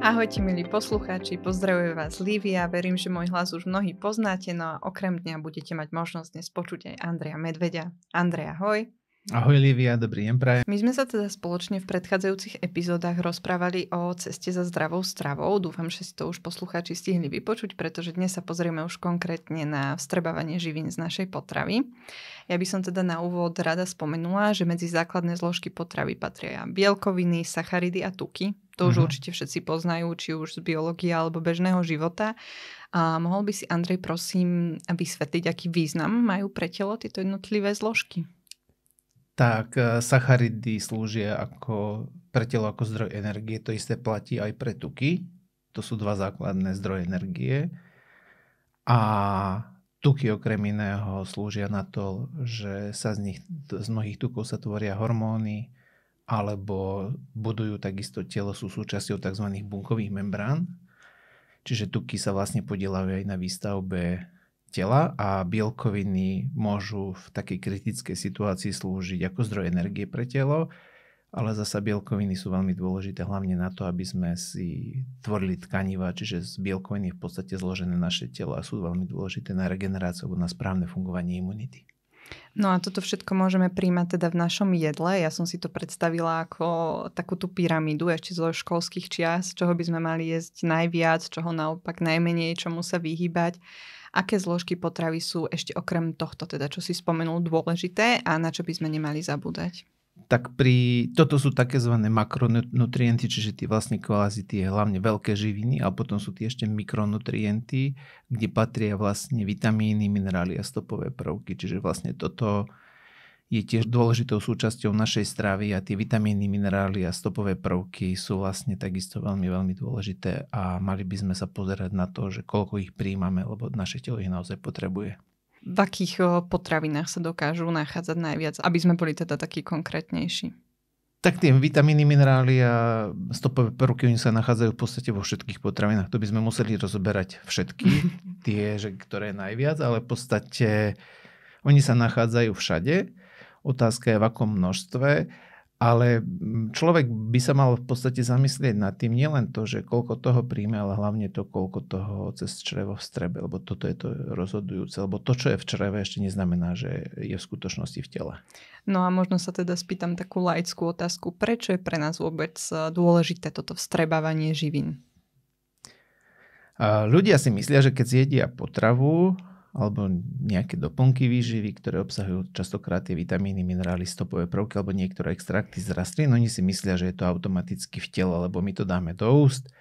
Ahojte milí poslucháči, pozdravuje vás Lívia, verím, že môj hlas už mnohí poznáte, no a okrem dňa budete mať možnosť dnes počuť aj Andreja Medveďa. Andrej, ahoj. Ahoj Lívia, dobrý deň prajem. My sme sa teda spoločne v predchádzajúcich epizódach rozprávali o ceste za zdravou stravou. Dúfam, že si to už poslucháči stihli vypočuť, pretože dnes sa pozrieme už konkrétne na vstrebávanie živín z našej potravy. Ja by som teda na úvod rada spomenula, že medzi základné zložky potravy patria bielkoviny, sacharidy a tuky. To už určite všetci poznajú, či už z biológie alebo bežného života. A mohol by si, Andrej, prosím, vysvetliť, aký význam majú pre telo tieto jednotlivé zložky? Tak, sacharidy slúžia pre telo ako zdroj energie. To isté platí aj pre tuky. To sú dva základné zdroje energie. A tuky okrem iného slúžia na to, že sa z mnohých tukov sa tvoria hormóny, alebo budujú takisto telo, sú súčasťou tzv. Bunkových membrán. Čiže tuky sa vlastne podieľajú aj na výstavbe tela a bielkoviny môžu v takej kritickej situácii slúžiť ako zdroj energie pre telo, ale zasa bielkoviny sú veľmi dôležité hlavne na to, aby sme si tvorili tkaniva, čiže z bielkoviny v podstate zložené naše telo a sú veľmi dôležité na regeneráciu alebo na správne fungovanie imunity. No a toto všetko môžeme príjmať teda v našom jedle. Ja som si to predstavila ako takú tú pyramídu ešte zo školských čias, čoho by sme mali jesť najviac, čoho naopak najmenej, čomu sa vyhýbať. Aké zložky potravy sú ešte okrem tohto, teda čo si spomenul, dôležité a na čo by sme nemali zabúdať? Tak toto sú také zvané makronutrienty, čiže tie vlastne kvázi tie hlavne veľké živiny, a potom sú tie ešte mikronutrienty, kde patria vlastne vitamíny, minerály a stopové prvky. Čiže vlastne toto je tiež dôležitou súčasťou našej stravy a tie vitamíny, minerály a stopové prvky sú vlastne takisto veľmi, veľmi dôležité a mali by sme sa pozerať na to, že koľko ich príjmame, lebo naše telo ich naozaj potrebuje. V akých potravinách sa dokážu nachádzať najviac, aby sme boli teda takí konkrétnejší? Tak tie vitamíny, minerály a stopové prvky, oni sa nachádzajú v podstate vo všetkých potravinách. To by sme museli rozoberať všetky, tie, ktoré najviac, ale v podstate oni sa nachádzajú všade. Otázka je v akom množstve, ale človek by sa mal v podstate zamyslieť nad tým nielen to, že koľko toho príjme, ale hlavne to, koľko toho cez črevo vstrebe, lebo toto je to rozhodujúce, lebo to, čo je v čreve, ešte neznamená, že je v skutočnosti v tele. No a možno sa teda spýtam takú laickú otázku, prečo je pre nás vôbec dôležité toto vstrebávanie živín? Ľudia si myslia, že keď zjedia potravu alebo nejaké doplnky výživy, ktoré obsahujú častokrát tie vitamíny, minerály, stopové prvky alebo niektoré extrakty z rastlín, oni si myslia, že je to automaticky v tele, lebo my to dáme do úst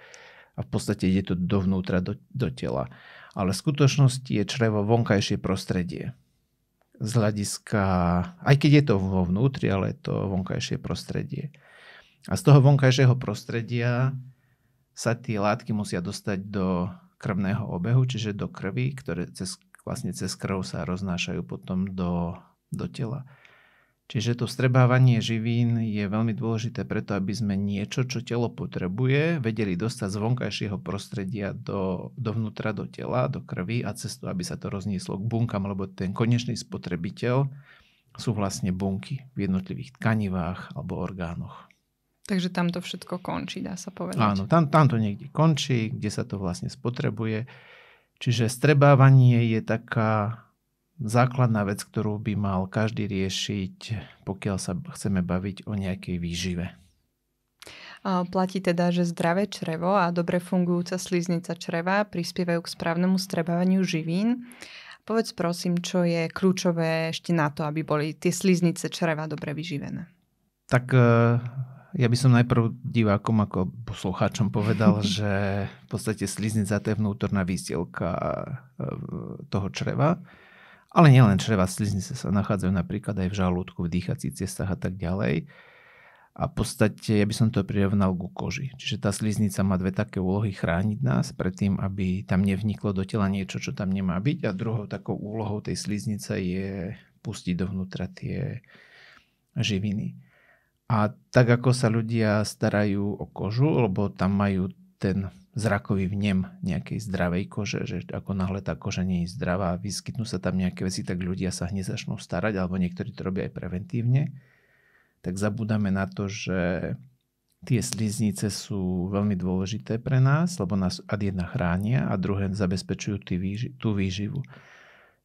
a v podstate ide to dovnútra do tela. Ale v skutočnosti je črevo vonkajšie prostredie. Z hľadiska, aj keď je to vo vnútri, ale je to vonkajšie prostredie. A z toho vonkajšieho prostredia sa tie látky musia dostať do krvného obehu, čiže do krvi, ktoré cez krv sa roznášajú potom do tela. Čiže to vstrebávanie živín je veľmi dôležité preto, aby sme niečo, čo telo potrebuje, vedeli dostať z vonkajšieho prostredia dovnútra do tela, do krvi a cez to, aby sa to roznieslo k bunkám, lebo ten konečný spotrebiteľ sú vlastne bunky v jednotlivých tkanivách alebo orgánoch. Takže tam to všetko končí, dá sa povedať. Áno, tam to niekde končí, kde sa to vlastne spotrebuje. Čiže vstrebávanie je taká základná vec, ktorú by mal každý riešiť, pokiaľ sa chceme baviť o nejakej výžive. Platí teda, že zdravé črevo a dobre fungujúca sliznica čreva prispievajú k správnemu vstrebávaniu živín. Povedz prosím, čo je kľúčové ešte na to, aby boli tie sliznice čreva dobre vyživené? Tak ja by som najprv divákom ako poslucháčom povedal, že v podstate sliznica to je vnútorná výstielka toho čreva. Ale nielen čreva, sliznice sa nachádzajú napríklad aj v žalúdku, v dýchacích cestách a tak ďalej. A v podstate ja by som to prirovnal ku koži. Čiže tá sliznica má dve také úlohy: chrániť nás pred tým, aby tam nevniklo do tela niečo, čo tam nemá byť. A druhou takou úlohou tej sliznice je pustiť dovnútra tie živiny. A tak ako sa ľudia starajú o kožu, lebo tam majú ten zrakový vnem nejakej zdravej kože, že ako náhle tá koža nie je zdravá a vyskytnú sa tam nejaké veci, tak ľudia sa hneď začnú starať, alebo niektorí to robia aj preventívne, tak zabúdame na to, že Tie sliznice sú veľmi dôležité pre nás, lebo nás ad jedna chránia a druhé zabezpečujú tú výživu.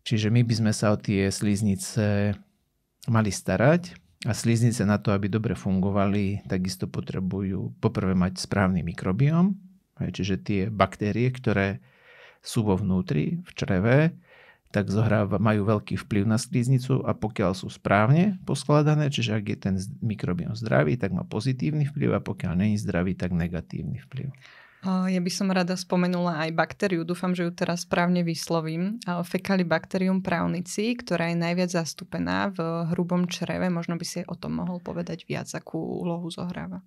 Čiže my by sme sa o tie sliznice mali starať a sliznice na to, aby dobre fungovali, takisto potrebujú poprvé mať správny mikrobióm, čiže tie baktérie, ktoré sú vo vnútri, v čreve, tak majú veľký vplyv na sliznicu a pokiaľ sú správne poskladané, čiže ak je ten mikrobióm zdravý, tak má pozitívny vplyv a pokiaľ není zdravý, tak negatívny vplyv. Ja by som rada spomenula aj baktériu, dúfam, že ju teraz správne vyslovím. Fecalibacterium praunici, ktorá je najviac zastúpená v hrubom čreve. Možno by si o tom mohol povedať viac, akú úlohu zohráva.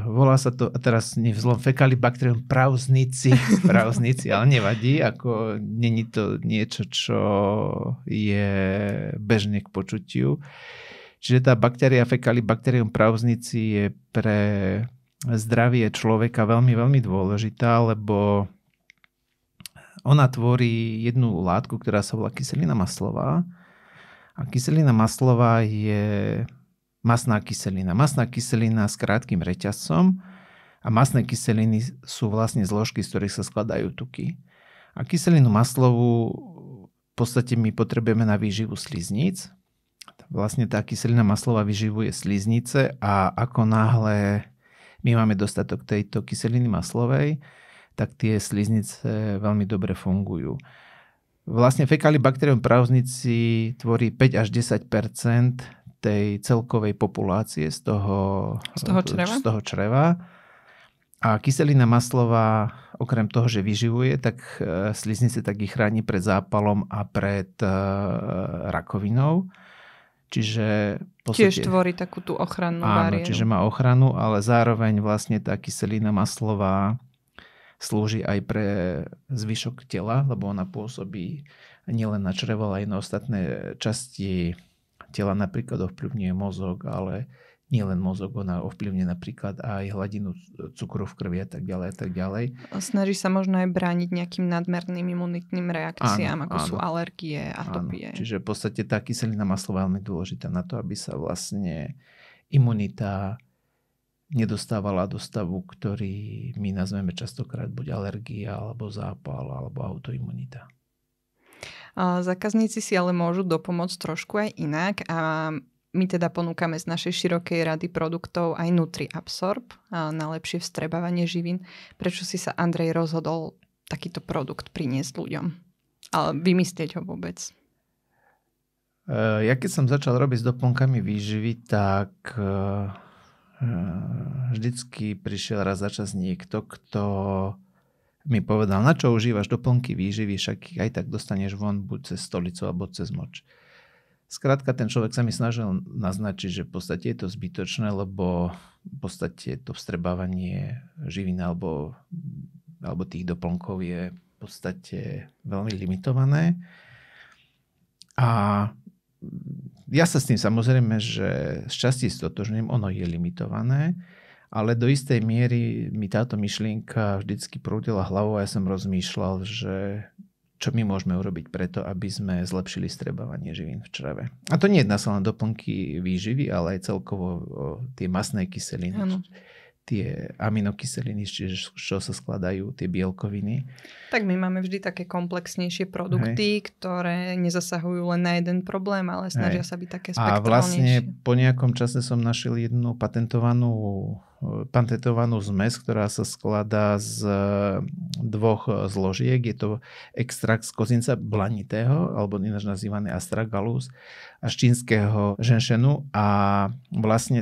Volá sa to, a teraz nevzlom, Fecalibacterium prausnici, ale nevadí, ako není to niečo, čo je bežne k počutiu. Čiže tá baktéria Fecalibacterium prausnici je pre zdravie človeka veľmi, veľmi dôležitá, lebo ona tvorí jednu látku, ktorá sa volá kyselina maslová. A kyselina maslová je masná kyselina. Masná kyselina s krátkym reťazcom a masné kyseliny sú vlastne zložky, z ktorých sa skladajú tuky. A kyselinu maslovú v podstate my potrebujeme na výživu slizníc. Vlastne tá kyselina maslová vyživuje sliznice a ako náhle my máme dostatok tejto kyseliny maslovej, tak tie sliznice veľmi dobre fungujú. Vlastne Fecalibacterium prausnici tvorí 5 až 10% tej celkovej populácie z toho čreva. A kyselina maslová, okrem toho, že vyživuje, tak sliznice tak ich chráni pred zápalom a pred rakovinou. Čiže tiež tvorí takú tú ochrannú bariéru. Áno, čiže má ochranu, ale zároveň vlastne tá kyselina maslová slúži aj pre zvyšok tela, lebo ona pôsobí nielen na črevo, ale aj na ostatné časti tela, napríklad ovplyvňuje mozog, ale nie len mozog, ona ovplyvňuje napríklad aj hladinu cukru v krvi a tak ďalej a tak ďalej. Snaží sa možno aj brániť nejakým nadmerným imunitným reakciám, ako sú alergie, atopie. Čiže v podstate tá kyselina maslová je veľmi dôležitá na to, aby sa vlastne imunita nedostávala do stavu, ktorý my nazveme častokrát buď alergia, alebo zápal, alebo autoimunita. Zákazníci si ale môžu dopomôcť trošku aj inak a my teda ponúkame z našej širokej rady produktov aj NutriAbsorb na lepšie vstrebávanie živín. Prečo si sa Andrej rozhodol takýto produkt priniesť ľuďom? Ale vymyslieť ho vôbec? Ja keď som začal robiť s doplnkami výživy, tak vždycky prišiel raz za čas niekto, kto mi povedal, na čo užívaš doplnky výživy, však aj tak dostaneš von buď cez stolicu alebo cez moč. Skrátka, ten človek sa mi snažil naznačiť, že v podstate je to zbytočné, lebo v podstate to vstrebávanie živín alebo tých doplnkov je v podstate veľmi limitované. A ja sa s tým samozrejme, že z časti stotožňujem, ono je limitované, ale do istej miery mi táto myšlienka vždycky prúdila hlavou a ja som rozmýšľal, že čo my môžeme urobiť preto, aby sme zlepšili vstrebávanie živín v čreve. A to nie je len doplnky výživy, ale aj celkovo tie masné kyseliny, tie aminokyseliny, čiže z čoho sa skladajú tie bielkoviny. Tak my máme vždy také komplexnejšie produkty, ktoré nezasahujú len na jeden problém, ale snažia sa byť také spektrálnejšie. A vlastne po nejakom čase som našiel jednu patentovanú zmes, ktorá sa skladá z dvoch zložiek. Je to extrakt z kozinca blanitého, alebo ináč nazývaný astragalus, a z čínskeho ženšenu. A vlastne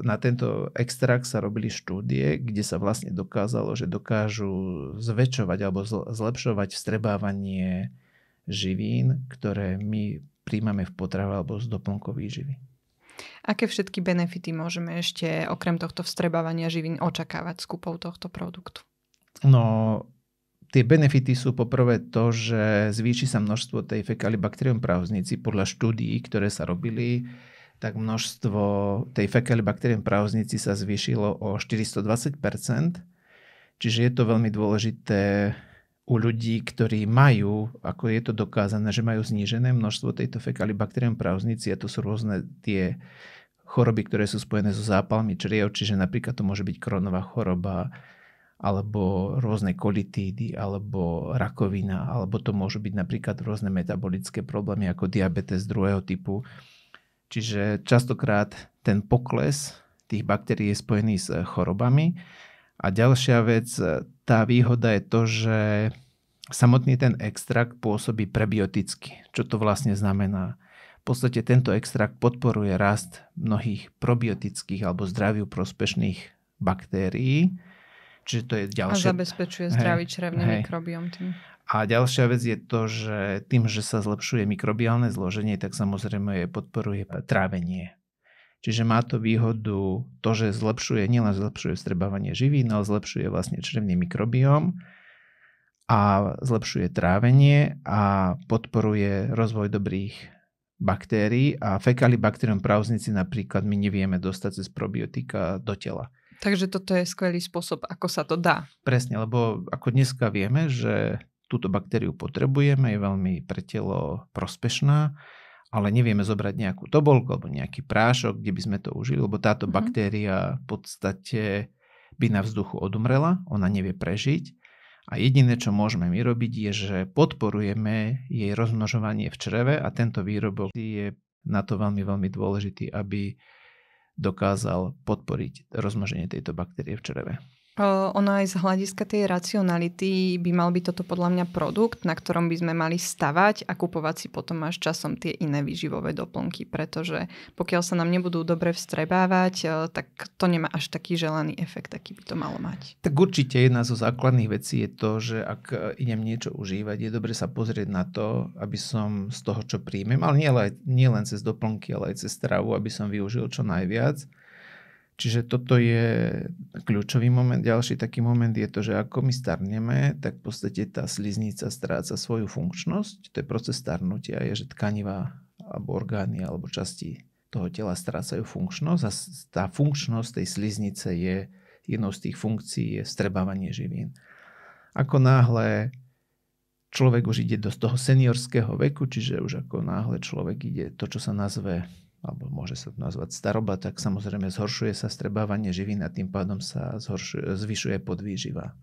na tento extrakt sa robili štúdie, kde sa vlastne dokázalo, že dokážu zväčšovať alebo zlepšovať vstrebávanie živín, ktoré my príjmame v potrave alebo z doplnkov výživy. Aké všetky benefity môžeme ešte okrem tohto vstrebávania živín očakávať s kúpou tohto produktu? No, tie benefity sú poprvé to, že zvýši sa množstvo tej Fecalibacterium prausnici. Podľa štúdií, ktoré sa robili, tak množstvo tej Fecalibacterium prausnici sa zvýšilo o 420%. Čiže je to veľmi dôležité u ľudí, ktorí majú, ako je to dokázané, že majú znížené množstvo tejto Fecalibacterium prausnici, a to sú rôzne tie choroby, ktoré sú spojené so zápalmi čriev, čiže napríklad to môže byť Crohnová choroba, alebo rôzne kolitídy, alebo rakovina, alebo to môžu byť napríklad rôzne metabolické problémy ako diabetes druhého typu. Čiže častokrát ten pokles tých baktérií je spojený s chorobami. A ďalšia vec, tá výhoda je to, že samotný ten extrakt pôsobí prebioticky. Čo to vlastne znamená? V podstate tento extrakt podporuje rast mnohých probiotických alebo zdraviu prospešných baktérií. Čiže to je ďalšia... A zabezpečuje zdravý črevný mikrobióm tým. A ďalšia vec je to, že tým, že sa zlepšuje mikrobiálne zloženie, tak samozrejme podporuje trávenie. Čiže má to výhodu to, že nielen zlepšuje vstrebávanie živín, ale zlepšuje vlastne črevný mikrobióm a zlepšuje trávenie a podporuje rozvoj dobrých baktérií a Fecalibacterium prausnici napríklad my nevieme dostať cez probiotika do tela. Takže toto je skvelý spôsob, ako sa to dá. Presne, lebo ako dneska vieme, že túto baktériu potrebujeme, je veľmi pre telo prospešná, ale nevieme zobrať nejakú tobolku alebo nejaký prášok, kde by sme to užili, lebo táto baktéria v podstate by na vzduchu odumrela, ona nevie prežiť. A jediné, čo môžeme my robiť, je, že podporujeme jej rozmnožovanie v čreve a tento výrobok je na to veľmi, veľmi dôležitý, aby dokázal podporiť rozmnoženie tejto baktérie v čreve. Ono aj z hľadiska tej racionality by mal byť toto podľa mňa produkt, na ktorom by sme mali stavať a kupovať si potom až časom tie iné výživové doplnky, pretože pokiaľ sa nám nebudú dobre vstrebávať, tak to nemá až taký želaný efekt, aký by to malo mať. Tak určite jedna zo základných vecí je to, že ak idem niečo užívať, je dobre sa pozrieť na to, aby som z toho, čo príjmem, ale nie len cez doplnky, ale aj cez stravu, aby som využil čo najviac. Čiže toto je kľúčový moment. Ďalší taký moment je to, že ako my starneme, tak v podstate tá sliznica stráca svoju funkčnosť. To je proces starnutia, je, že tkanivá alebo orgány alebo časti toho tela strácajú funkčnosť a tá funkčnosť tej sliznice je jednou z tých funkcií je vstrebávanie živín. Ako náhle človek už ide do toho seniorského veku, čiže už ako náhle človek ide to, čo sa nazve alebo môže sa to nazvať staroba, tak samozrejme zhoršuje sa vstrebávanie živín a tým pádom sa zvyšuje podvýživa.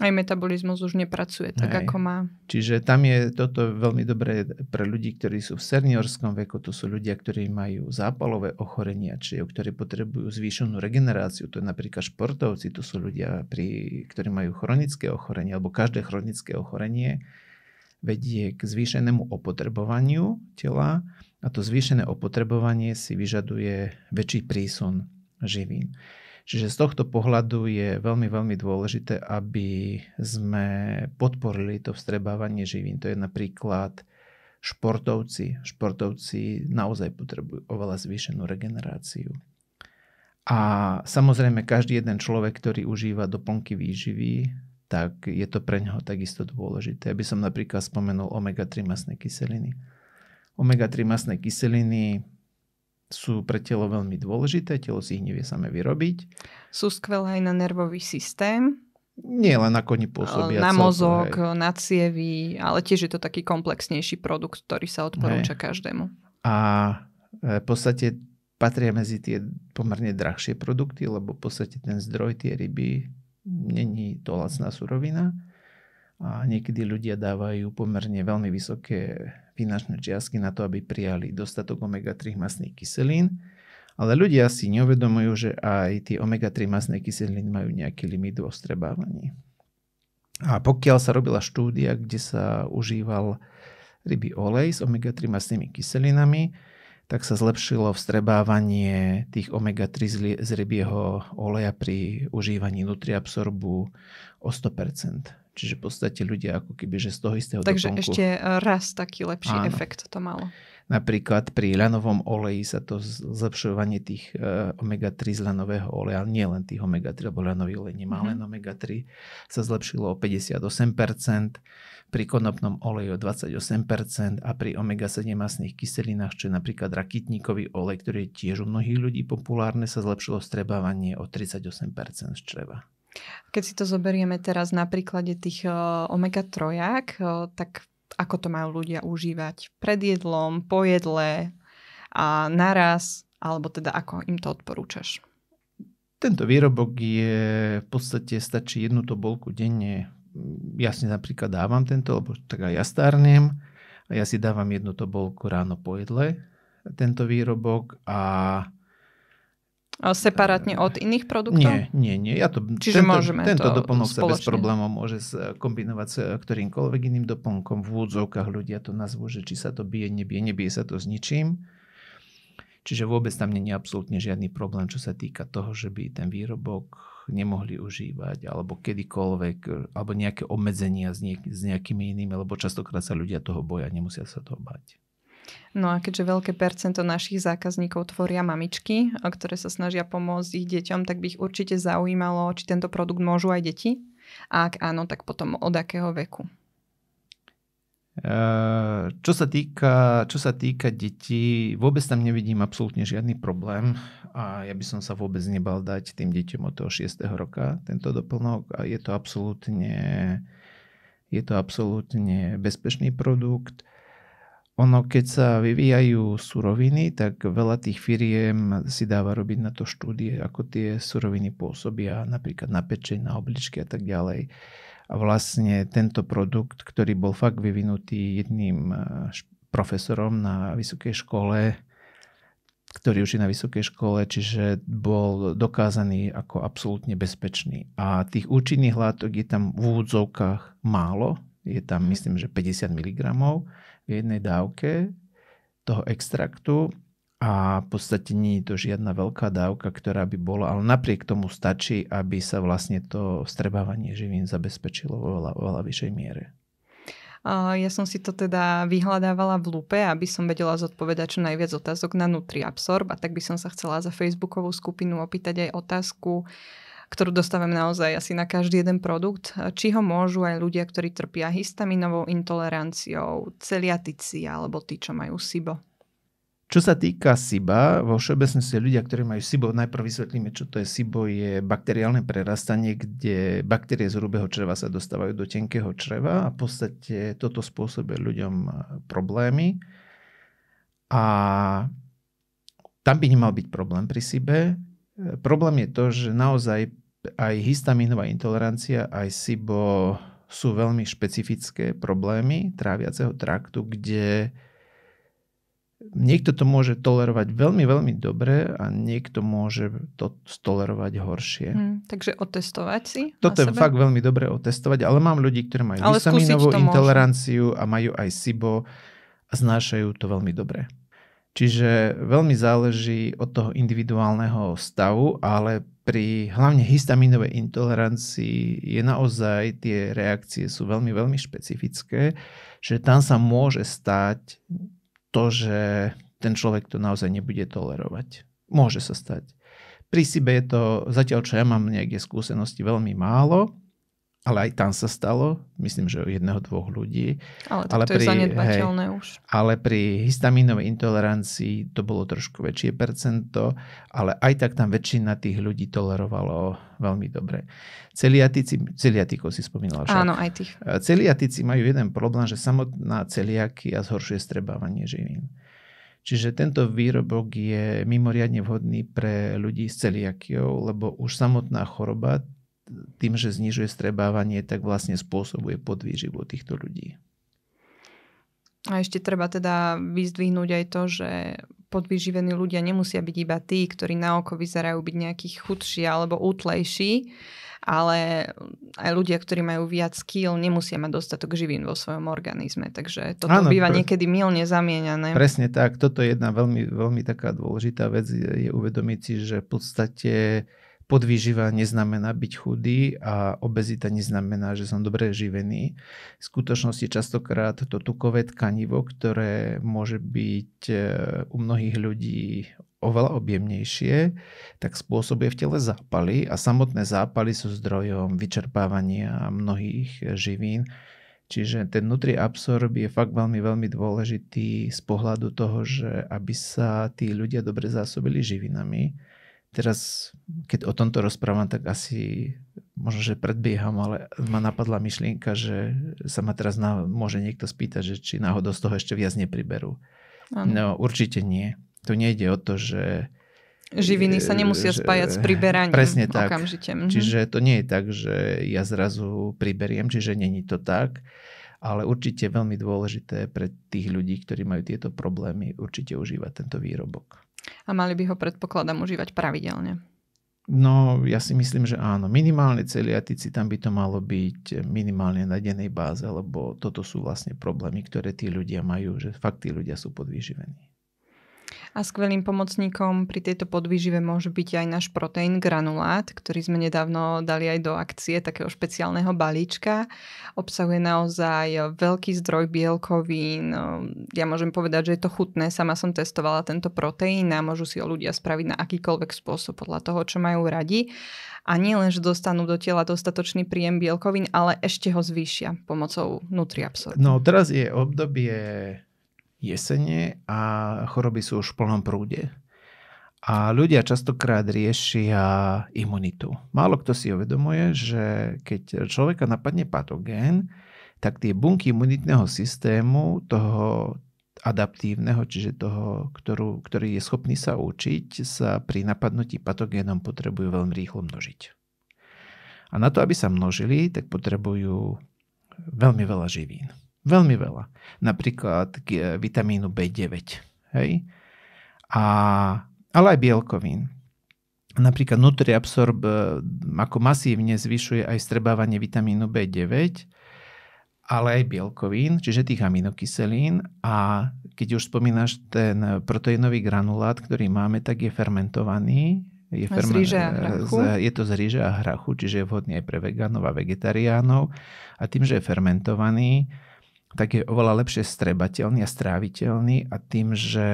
Aj metabolizmus už nepracuje tak, ako má. Čiže tam je toto veľmi dobré pre ľudí, ktorí sú v seniorskom veku. To sú ľudia, ktorí majú zápalové ochorenia, ktorí potrebujú zvýšenú regeneráciu. To je napríklad športovci, to sú ľudia, ktorí majú chronické ochorenie, alebo každé chronické ochorenie vedie k zvýšenému opotrebovaniu tela a to zvýšené opotrebovanie si vyžaduje väčší prísun živín. Čiže z tohto pohľadu je veľmi, veľmi dôležité, aby sme podporili to vstrebávanie živín. To je napríklad športovci. Športovci naozaj potrebujú oveľa zvýšenú regeneráciu. A samozrejme každý jeden človek, ktorý užíva doplnky výživy, tak je to pre ňoho takisto dôležité. Aby som napríklad spomenul omega-3 mastné kyseliny. Omega-3 mastné kyseliny sú pre telo veľmi dôležité, telo si ich nevie same vyrobiť. Sú skvelé aj na nervový systém. Nie len ako oni pôsobia. Na mozog, na cievy, ale tiež je to taký komplexnejší produkt, ktorý sa odporúča každému. A v podstate patria medzi tie pomerne drahšie produkty, lebo v podstate ten zdroj, tie ryby, není to lacná surovina a niekedy ľudia dávajú pomerne veľmi vysoké finančné čiastky na to, aby prijali dostatok omega-3 mastných kyselín, ale ľudia si neuvedomujú, že aj tie omega-3 mastné kyseliny majú nejaký limit vo vstrebávaní. A pokiaľ sa robila štúdia, kde sa užíval rybí olej s omega-3 mastnými kyselinami, tak sa zlepšilo vstrebávanie tých omega-3 z rybieho oleja pri užívaní Nutriabsorbu o 100%. Čiže v podstate ľudia ako keby, že z toho istého Takže doplnku... ešte raz taký lepší efekt to malo. Napríklad pri ľanovom oleji sa to zlepšovanie tých omega-3 z ľanového oleja, nie len tých omega-3, lebo ľanový olej nemá len omega-3, sa zlepšilo o 58%, pri konopnom oleji o 28% a pri omega-7 mastných kyselinách, čo je napríklad rakitníkový olej, ktorý je tiež u mnohých ľudí populárne, sa zlepšilo vstrebávanie o 38% z čreva. Keď si to zoberieme teraz na príklade tých omega-3, tak ako to majú ľudia užívať? Pred jedlom, po jedle a naraz? Alebo teda ako im to odporúčaš? Tento výrobok je v podstate stačí jednu tobolku denne. Ja si napríklad dávam tento, lebo tak aj ja stárnem a ja si dávam jednu tobolku ráno po jedle, tento výrobok a separátne od iných produktov? Nie. Čiže môžeme tento to doplnok sa bez spoločne problémov môže kombinovať s ktorýmkoľvek iným doplnkom. V úvodzovkách ľudia to nazvú, že či sa to nebije sa to s ničím. Čiže vôbec tam nie je absolútne žiadny problém, čo sa týka toho, že by ten výrobok nemohli užívať alebo kedykoľvek, alebo nejaké obmedzenia s nejakými inými, lebo častokrát sa ľudia toho boja, nemusia sa toho bať. No a keďže veľké percento našich zákazníkov tvoria mamičky, ktoré sa snažia pomôcť ich deťom, tak by ich určite zaujímalo, či tento produkt môžu aj deti. A ak áno, tak potom od akého veku? Čo sa týka detí, vôbec tam nevidím absolútne žiadny problém a ja by som sa vôbec nebal dať tým deťom od toho 6. roka tento doplnok a je to absolútne bezpečný produkt. Ono, keď sa vyvíjajú suroviny, tak veľa tých firiem si dáva robiť na to štúdie, ako tie suroviny pôsobia napríklad na pečeň, na obličky a tak ďalej. A vlastne tento produkt, ktorý bol fakt vyvinutý jedným profesorom na vysokej škole, ktorý už je na vysokej škole, čiže bol dokázaný ako absolútne bezpečný. A tých účinných látok je tam v úvodzovkách málo. Je tam, myslím, že 50 mg v jednej dávke toho extraktu. A v podstate nie je to žiadna veľká dávka, ktorá by bola, ale napriek tomu stačí, aby sa vlastne to vstrebávanie živín zabezpečilo vo veľa vyššej miere. Ja som si to teda vyhľadávala v lupe, aby som vedela zodpovedať čo najviac otázok na NutriAbsorb, a tak by som sa chcela za facebookovú skupinu opýtať aj otázku, ktorú dostávam naozaj asi na každý jeden produkt. Či ho môžu aj ľudia, ktorí trpia histaminovou intoleranciou, celiatici alebo tí, čo majú SIBO? Čo sa týka SIBA, vo všeobecnosti ľudia, ktorí majú SIBO, najprv vysvetlíme, čo to je SIBO, je bakteriálne prerastanie, kde baktérie z hrubého čreva sa dostávajú do tenkého čreva a v podstate toto spôsobuje ľuďom problémy. A tam by nemal byť problém pri SIBE. Problém je to, že naozaj aj histaminová intolerancia, aj SIBO sú veľmi špecifické problémy tráviaceho traktu, kde niekto to môže tolerovať veľmi, veľmi dobre a niekto môže to tolerovať horšie. Takže otestovať si? Toto je fakt veľmi dobre otestovať, ale mám ľudí, ktorí majú histaminovú intoleranciu a majú aj SIBO a znášajú to veľmi dobre. Čiže veľmi záleží od toho individuálneho stavu, ale pri hlavne histaminovej intolerancii je naozaj tie reakcie sú veľmi, veľmi špecifické, že tam sa môže stať to, že ten človek to naozaj nebude tolerovať. Môže sa stať. Pri SIBE je to, zatiaľ čo ja mám nejaké skúsenosti, veľmi málo, ale aj tam sa stalo, myslím, že o 1-2 ľudí. Ale to je zanedbateľné už. Ale pri histamínovej intolerancii to bolo trošku väčšie percento, ale aj tak tam väčšina tých ľudí tolerovalo veľmi dobre. Celiatikov si spomínala však. Áno, aj tých. Celiatici majú jeden problém, že samotná celiakia zhoršuje strebávanie živín. Čiže tento výrobok je mimoriadne vhodný pre ľudí s celiakiou, lebo už samotná choroba tým, že znižuje strebávanie, tak vlastne spôsobuje podvýživu týchto ľudí. A ešte treba teda vyzdvihnúť aj to, že podvyživení ľudia nemusia byť iba tí, ktorí na oko vyzerajú byť nejakí chudší alebo útlejší, ale aj ľudia, ktorí majú viac kíl, nemusia mať dostatok živín vo svojom organizme. Takže toto býva niekedy mylne zamieňané. Presne tak. Toto je jedna veľmi, veľmi taká dôležitá vec, je uvedomiť si, že v podstate podvýživa neznamená byť chudý a obezita neznamená, že som dobre živený. V skutočnosti častokrát to tukové tkanivo, ktoré môže byť u mnohých ľudí oveľa objemnejšie, tak spôsobuje v tele zápaly a samotné zápaly sú zdrojom vyčerpávania mnohých živín. Čiže ten NutriAbsorb je fakt veľmi, veľmi dôležitý z pohľadu toho, že aby sa tí ľudia dobre zásobili živinami. Teraz, keď o tomto rozprávam, tak asi možno, že predbieham, ale ma napadla myšlienka, že sa ma teraz môže niekto spýtať, že či náhodou z toho ešte viac nepriberú. No určite nie. Tu nejde o to, že živiny sa nemusia spájať s priberaním. Presne tak. Okamžite. Čiže to nie je tak, že ja zrazu priberiem, čiže není to tak. Ale určite veľmi dôležité pre tých ľudí, ktorí majú tieto problémy, určite užívať tento výrobok. A mali by ho, predpokladám, užívať pravidelne. No, ja si myslím, že áno. Minimálne celiatici, tam by to malo byť minimálne na dennej báze, lebo toto sú vlastne problémy, ktoré tí ľudia majú, že fakt tí ľudia sú podvýživení. A skvelým pomocníkom pri tejto podvýžive môže byť aj náš proteín granulát, ktorý sme nedávno dali aj do akcie takého špeciálneho balíčka. Obsahuje naozaj veľký zdroj bielkovín. Ja môžem povedať, že je to chutné. Sama som testovala tento proteín a môžu si ho ľudia spraviť na akýkoľvek spôsob podľa toho, čo majú radi. A nie len, že dostanú do tela dostatočný príjem bielkovín, ale ešte ho zvýšia pomocou NutriAbsorb. No teraz je obdobie jesene a choroby sú už v plnom prúde. A ľudia častokrát riešia imunitu. Málo kto si uvedomuje, že keď človeka napadne patogén, tak tie bunky imunitného systému, toho adaptívneho, čiže toho, ktorý je schopný sa učiť, sa pri napadnutí patogénom potrebujú veľmi rýchlo množiť. A na to, aby sa množili, tak potrebujú veľmi veľa živín. Veľmi veľa. Napríklad vitamínu B9. Hej? Ale aj bielkovín. Napríklad NutriAbsorb ako masívne zvyšuje aj vstrebávanie vitamínu B9, ale aj bielkovín, čiže tých aminokyselín. A keď už spomínaš ten proteínový granulát, ktorý máme, tak je fermentovaný. Je to z ryže a hrachu, čiže je vhodný aj pre vegánov a vegetariánov. A tým, že je fermentovaný, tak je oveľa lepšie strebateľný a stráviteľný a tým, že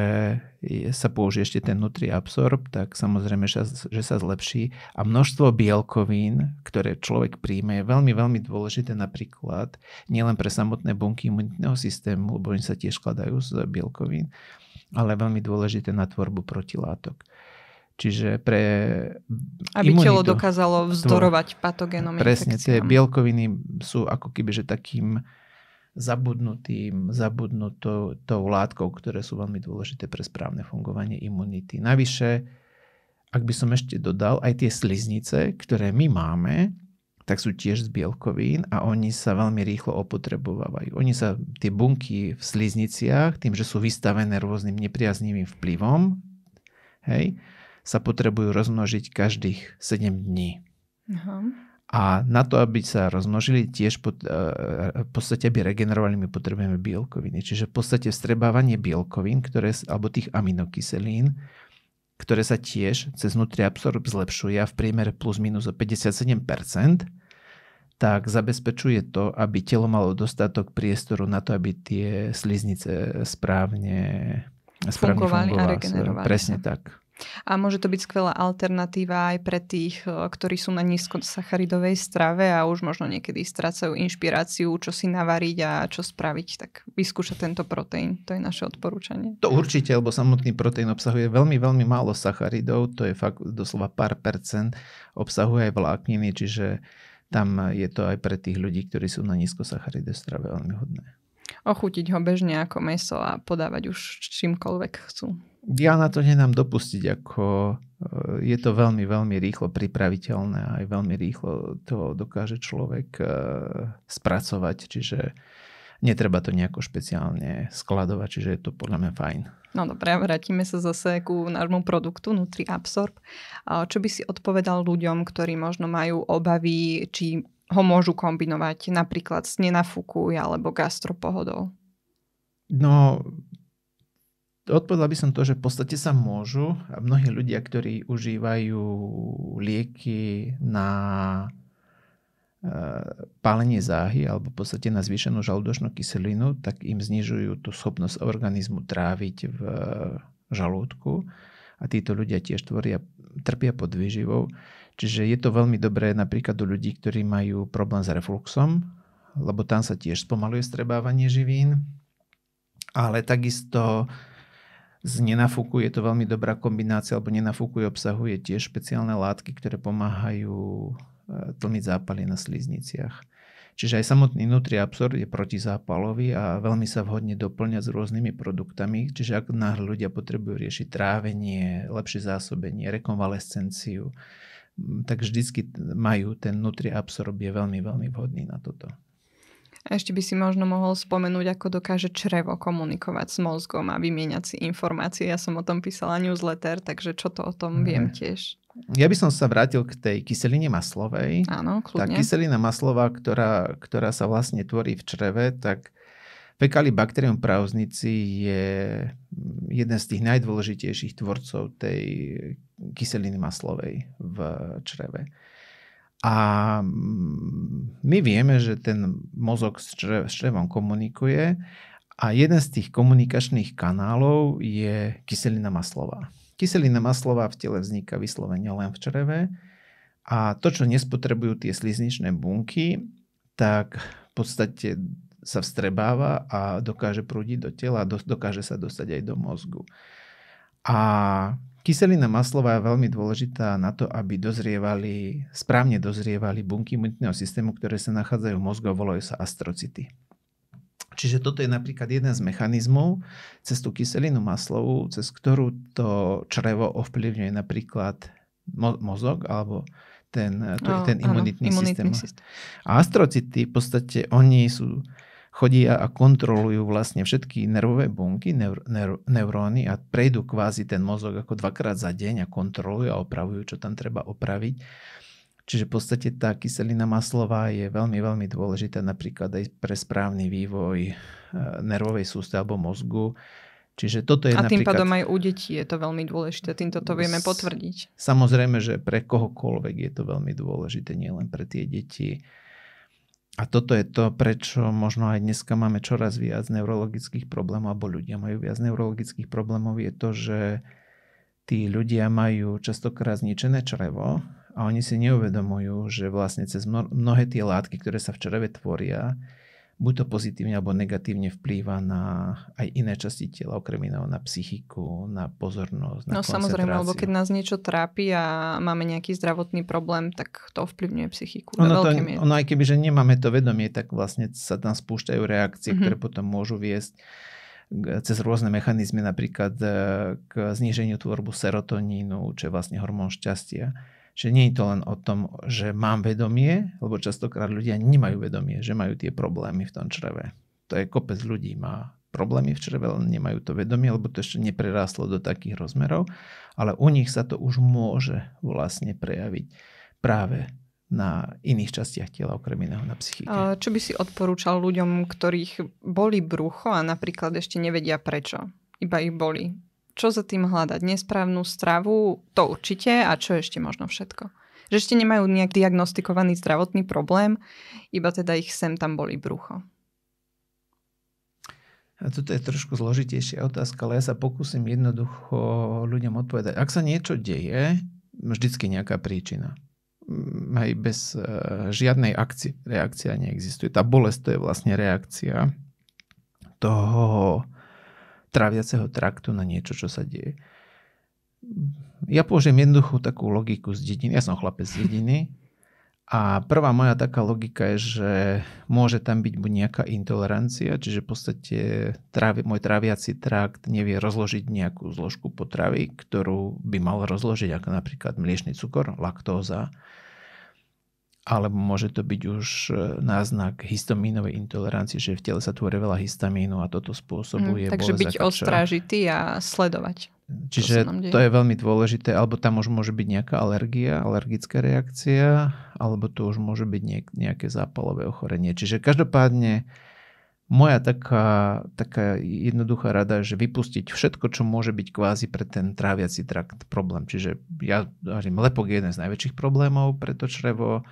sa použije ešte ten NutriAbsorb, tak samozrejme, že sa zlepší. A množstvo bielkovín, ktoré človek príjme, je veľmi, veľmi dôležité napríklad nielen pre samotné bunky imunitného systému, lebo oni sa tiež skladajú z bielkovín, ale veľmi dôležité na tvorbu protilátok. Čiže aby telo dokázalo vzdorovať patogénom infekciám. Presne, tie bielkoviny sú ako keby, že takým zabudnutou látkou, ktoré sú veľmi dôležité pre správne fungovanie imunity. Navyše, ak by som ešte dodal, aj tie sliznice, ktoré my máme, tak sú tiež z bielkovín a oni sa veľmi rýchlo opotrebovávajú. Tie bunky v slizniciach, tým, že sú vystavené rôznym nepriaznivým vplyvom, sa potrebujú rozmnožiť každých 7 dní. Aha. A na to, aby sa rozmnožili, tiež v podstate, aby regenerovali, my potrebujeme bielkoviny. Čiže v podstate vstrebávanie bielkovín, alebo tých aminokyselín, ktoré sa tiež cez NutriAbsorb zlepšuje v priemere plus minus o 57%, tak zabezpečuje to, aby telo malo dostatok priestoru na to, aby tie sliznice správne fungovali a regenerovali. Presne tak. A môže to byť skvelá alternatíva aj pre tých, ktorí sú na nízkosacharidovej strave a už možno niekedy strácajú inšpiráciu, čo si navariť a čo spraviť, tak vyskúšať tento proteín. To je naše odporúčanie. To určite, lebo samotný proteín obsahuje veľmi, veľmi málo sacharidov, to je fakt doslova pár percent, obsahuje aj vlákniny, čiže tam je to aj pre tých ľudí, ktorí sú na nízkosacharidovej strave veľmi hodné. Ochutiť ho bežne ako mäso a podávať už čímkoľvek chcú. Ja na to nenám dopustiť, ako je to veľmi, veľmi rýchlo pripraviteľné a aj veľmi rýchlo to dokáže človek spracovať, čiže netreba to nejako špeciálne skladovať, čiže je to podľa mňa fajn. No dobré, vrátime sa zase ku nášmu produktu NutriAbsorb. Čo by si odpovedal ľuďom, ktorí možno majú obavy, či ho môžu kombinovať napríklad s nenafúkuj alebo gastropohodou? No, odpovedal by som to, že v podstate sa môžu a mnohí ľudia, ktorí užívajú lieky na pálenie záhy alebo v podstate na zvýšenú žalúdočnú kyselinu, tak im znižujú tú schopnosť organizmu tráviť v žalúdku a títo ľudia tiež trpia podvýživou. Čiže je to veľmi dobré napríklad u ľudí, ktorí majú problém s refluxom, lebo tam sa tiež spomaluje vstrebávanie živín, ale takisto z nenafúku je to veľmi dobrá kombinácia, lebo nenafúku obsahuje tiež špeciálne látky, ktoré pomáhajú tlmiť zápaly na slizniciach. Čiže aj samotný Nutriabsor je protizápalový a veľmi sa vhodne doplňa s rôznymi produktami. Čiže ak náhle ľudia potrebujú riešiť trávenie, lepšie zásobenie, rekonvalescenciu, tak vždycky majú ten Nutriabsor, je veľmi, veľmi vhodný na toto. A ešte by si možno mohol spomenúť, ako dokáže črevo komunikovať s mozgom a vymieňať si informácie. Ja som o tom písala newsletter, takže čo to o tom viem tiež. Ja by som sa vrátil k tej kyseline maslovej. Áno, kľudne. Tá kyselina maslová, ktorá sa vlastne tvorí v čreve, tak Faecalibacterium prausnici je jeden z tých najdôležitejších tvorcov tej kyseliny maslovej v čreve. A my vieme, že ten mozog s črevom komunikuje a jeden z tých komunikačných kanálov je kyselina maslová. Kyselina maslová v tele vzniká vyslovene len v čreve a to, čo nespotrebujú tie slizničné bunky, tak v podstate sa vstrebáva a dokáže prúdiť do tela a dokáže sa dostať aj do mozgu. A kyselina maslová je veľmi dôležitá na to, aby správne dozrievali bunky imunitného systému, ktoré sa nachádzajú v mozgu a volajú sa astrocity. Čiže toto je napríklad jeden z mechanizmov cez tú kyselinu maslovú, cez ktorú to črevo ovplyvňuje napríklad mozog alebo ten imunitný systém. A astrocity v podstate chodia a kontrolujú vlastne všetky nervové bunky, neuróny a prejdú kvázi ten mozog ako 2-krát za deň a kontrolujú a opravujú, čo tam treba opraviť. Čiže v podstate tá kyselina maslová je veľmi, veľmi dôležitá napríklad aj pre správny vývoj nervovej sústavy alebo mozgu. Čiže toto je a tým pádom aj u detí je to veľmi dôležité. Týmto to vieme potvrdiť. Samozrejme, že pre kohokoľvek je to veľmi dôležité, nielen pre tie deti. A toto je to, prečo možno aj dneska máme čoraz viac neurologických problémov, alebo ľudia majú viac neurologických problémov, je to, že tí ľudia majú častokrát zničené črevo a oni si neuvedomujú, že vlastne cez mnohé tie látky, ktoré sa v čreve tvoria, buď to pozitívne alebo negatívne vplýva na aj iné časti tela, okrem iného na psychiku, na pozornosť, na koncentráciu. No samozrejme, lebo keď nás niečo trápi a máme nejaký zdravotný problém, tak to ovplyvňuje psychiku. Ono aj keby, že nemáme to vedomie, tak vlastne sa tam spúšťajú reakcie, ktoré potom môžu viesť cez rôzne mechanizmy, napríklad k zníženiu tvorbu serotonínu, čo je vlastne hormón šťastia. Čiže nie je to len o tom, že mám vedomie, lebo častokrát ľudia nemajú vedomie, že majú tie problémy v tom čreve. To je kopec ľudí, má problémy v čreve, len nemajú to vedomie, lebo to ešte neprerástlo do takých rozmerov, ale u nich sa to už môže vlastne prejaviť práve na iných častiach tela, okrem iného na psychike. Čo by si odporúčal ľuďom, ktorých bolí brucho a napríklad ešte nevedia prečo? Iba ich bolí. Čo za tým hľadať? Nesprávnu stravu? To určite. A čo ešte možno všetko? Že ešte nemajú nejak diagnostikovaný zdravotný problém, iba teda ich sem tam bolí brucho. A toto je trošku zložitejšia otázka, ale ja sa pokúsim jednoducho ľuďom odpovedať. Ak sa niečo deje, vždycky nejaká príčina. Aj bez žiadnej reakcia neexistuje. Tá bolesť to je vlastne reakcia toho tráviaceho traktu na niečo, čo sa deje. Ja použijem jednoduchú takú logiku z dediny. Ja som chlapec z dediny a prvá moja taká logika je, že môže tam byť buď nejaká intolerancia, čiže v podstate môj tráviaci trakt nevie rozložiť nejakú zložku potravy, ktorú by mal rozložiť, ako napríklad mliečny cukor, laktóza, alebo môže to byť už náznak histamínovej intolerancie, že v tele sa tvorí veľa histamínu a toto spôsobuje bolesť. Takže byť ostrážitý a sledovať. Čiže to je veľmi dôležité, alebo tam už môže byť nejaká alergia, alergická reakcia, alebo to už môže byť nejaké zápalové ochorenie. Čiže každopádne moja taká jednoduchá rada, že vypustiť všetko, čo môže byť kvázi pre ten tráviaci trakt problém. Čiže ja hovorím, lepok je jeden z najväčších problémov pre to črevo.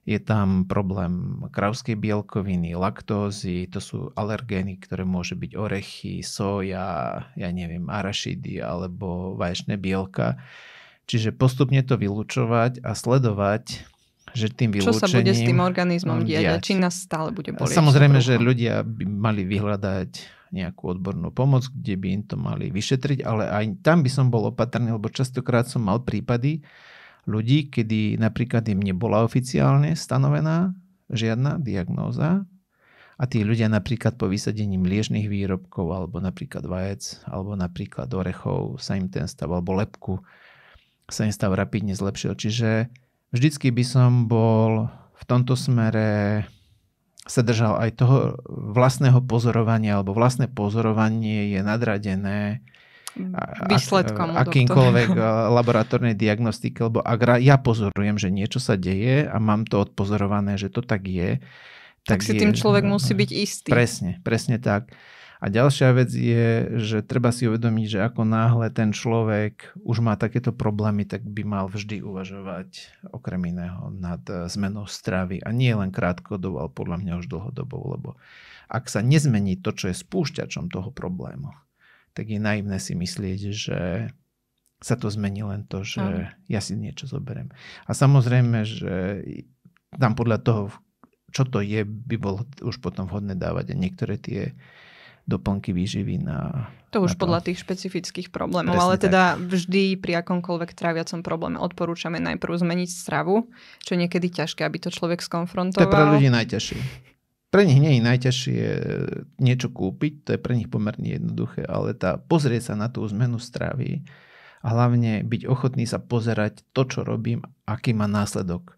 Je tam problém krávskej bielkoviny, laktózy, to sú alergény, ktoré môže byť orechy, soja, arašidy alebo vaječné bielka. Čiže postupne to vylúčovať a sledovať, že tým vylúčením... Čo sa bude s tým organizmom diať? Či nás stále bude bolieť? Samozrejme, že ľudia by mali vyhľadať nejakú odbornú pomoc, kde by im to mali vyšetriť, ale aj tam by som bol opatrný, lebo častokrát som mal prípady ľudí, kedy napríklad im nebola oficiálne stanovená žiadna diagnóza. A tí ľudia napríklad po vysadení mliečnych výrobkov, alebo napríklad vajec, alebo napríklad orechov sa im ten stav, alebo lepku sa im stav rapidne zlepšil. Čiže vždycky by som bol v tomto smere sa držal aj toho vlastného pozorovania, alebo vlastné pozorovanie je nadradené výsledkom akýmkoľvek laboratórnej diagnostike, lebo ak ja pozorujem, že niečo sa deje a mám to odpozorované, že to tak je, tak si tým človek musí byť istý. Presne tak. A ďalšia vec je, že treba si uvedomiť, že ako náhle ten človek už má takéto problémy, tak by mal vždy uvažovať okrem iného nad zmenou stravy. A nie len krátkodobo, ale podľa mňa už dlhodobo, lebo ak sa nezmení to, čo je spúšťačom toho problému, tak je naivné si myslieť, že sa to zmení len to, že ja si niečo zoberiem. A samozrejme, že tam podľa toho, čo to je, by bolo už potom vhodné dávať a niektoré tie doplnky výživy na... To už podľa tých špecifických problémov, ale teda vždy pri akomkoľvek tráviacom probléme odporúčame najprv zmeniť stravu, čo je niekedy ťažké, aby to človek skonfrontoval. To je pre ľudí najťažšie. Pre nich nie je najťažšie niečo kúpiť, to je pre nich pomerne jednoduché, ale pozrieť sa na tú zmenu stravy a hlavne byť ochotný sa pozerať to, čo robím, aký má následok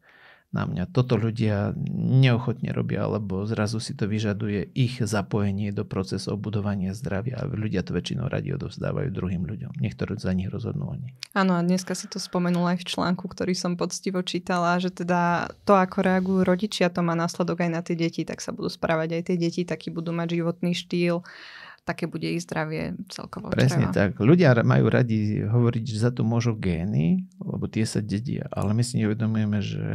na mňa. Toto ľudia neochotne robia, lebo zrazu si to vyžaduje ich zapojenie do procesov budovania zdravia a ľudia to väčšinou radi odovzdávajú druhým ľuďom. Nech to za nich rozhodnú oni. Áno, a dneska si to spomenula aj v článku, ktorý som poctivo čítala, že teda to, ako reagujú rodičia, to má následok aj na tie deti, tak sa budú správať aj tie deti, taký budú mať životný štýl, také bude ich zdravie celkovo. Presne tak. Ľudia majú radi hovoriť, že za to môžu gény, lebo tie sa dedia, ale my si neuvedomujeme, že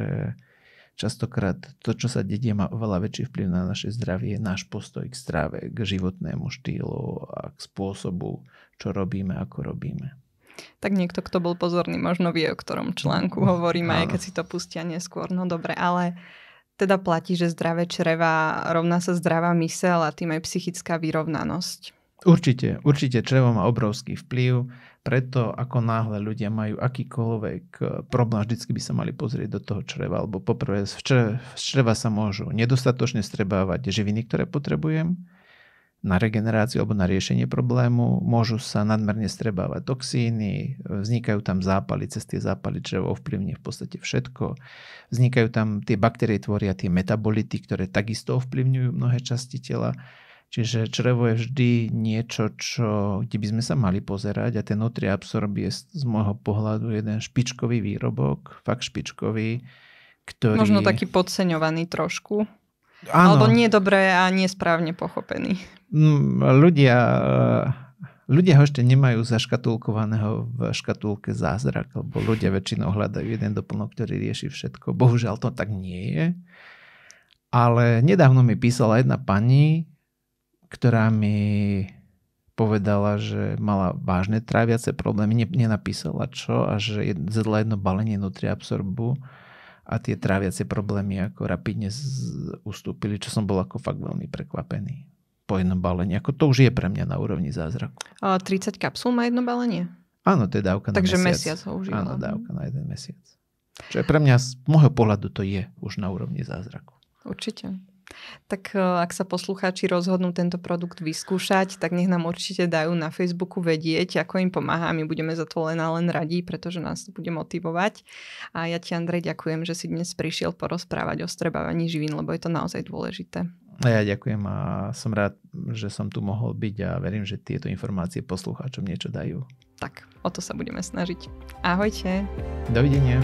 častokrát to, čo sa dedie, má oveľa väčší vplyv na naše zdravie, náš postoj k strave, k životnému štýlu a k spôsobu, čo robíme, ako robíme. Tak niekto, kto bol pozorný, možno vie, o ktorom článku hovoríme, aj keď si to pustia neskôr. No dobre, ale teda platí, že zdravé čreva rovná sa zdravá myseľ a tým aj psychická vyrovnanosť. Určite črevo má obrovský vplyv, preto ako náhle ľudia majú akýkoľvek problém, vždycky by sa mali pozrieť do toho čreva, lebo poprvé z čreva sa môžu nedostatočne strebávať živiny, ktoré potrebujem na regeneráciu alebo na riešenie problému, môžu sa nadmerne strebávať toxíny, vznikajú tam zápaly, cez tie zápaly črevo ovplyvní v podstate všetko, vznikajú tam tie baktérie, tvoria tie metabolity, ktoré takisto ovplyvňujú mnohé časti tela. Čiže črevo je vždy niečo, kde by sme sa mali pozerať a ten Nutriabsorb je z môjho pohľadu jeden špičkový výrobok, fakt špičkový, ktorý... Možno taký podceňovaný trošku. Áno. Alebo nie dobre a nesprávne pochopený. Ľudia ho ešte nemajú zaškatulkovaného v škatulke zázrak, lebo ľudia väčšinou hľadajú jeden doplnok, ktorý rieši všetko. Bohužiaľ to tak nie je. Ale nedávno mi písala jedna pani, ktorá mi povedala, že mala vážne tráviace problémy, nenapísala čo a že zjedla jedno balenie Nutriabsorbu a tie tráviace problémy ako rapidne ustúpili, čo som bol ako fakt veľmi prekvapený po jednom balení. Ako to už je pre mňa na úrovni zázraku. 30 kapsul má jedno balenie? Áno, to je dávka na mesiac. Takže mesiac ho užívam. Áno, dávka na jeden mesiac. Čo je pre mňa, z môjho pohľadu to je už na úrovni zázraku. Určite. Tak ak sa poslucháči rozhodnú tento produkt vyskúšať, tak nech nám určite dajú na Facebooku vedieť, ako im pomáha. My budeme za to len radi, pretože nás to bude motivovať. A ja ti, Andrej, ďakujem, že si dnes prišiel porozprávať o strebávaní živín, lebo je to naozaj dôležité. A ja ďakujem a som rád, že som tu mohol byť a verím, že tieto informácie poslucháčom niečo dajú. Tak, o to sa budeme snažiť. Ahojte. Dovidenia.